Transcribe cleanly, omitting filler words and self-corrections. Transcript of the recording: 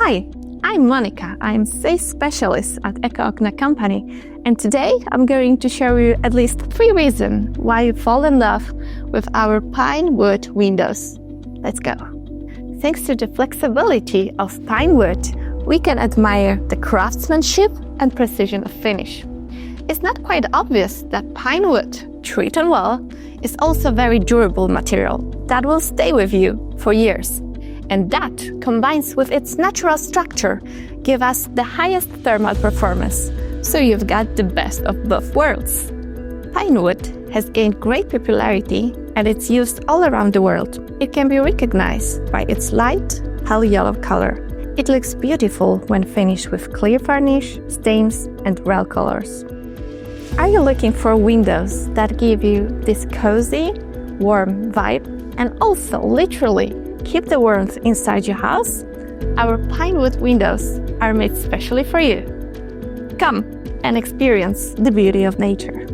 Hi, I'm Monica. I'm sales specialist at Eko-Okna company, and today I'm going to show you at least 3 reasons why you fall in love with our pine wood windows. Let's go. Thanks to the flexibility of pine wood, we can admire the craftsmanship and precision of finish. It's not quite obvious that pine wood, treated well, is also a very durable material that will stay with you for years. And that, combines with its natural structure, give us the highest thermal performance. So you've got the best of both worlds. Pine wood has gained great popularity and it's used all around the world. It can be recognized by its light, pale yellow color. It looks beautiful when finished with clear varnish, stains, and real colors. Are you looking for windows that give you this cozy, warm vibe and also literally keep the warmth inside your house? Our pine wood windows are made specially for you. Come and experience the beauty of nature.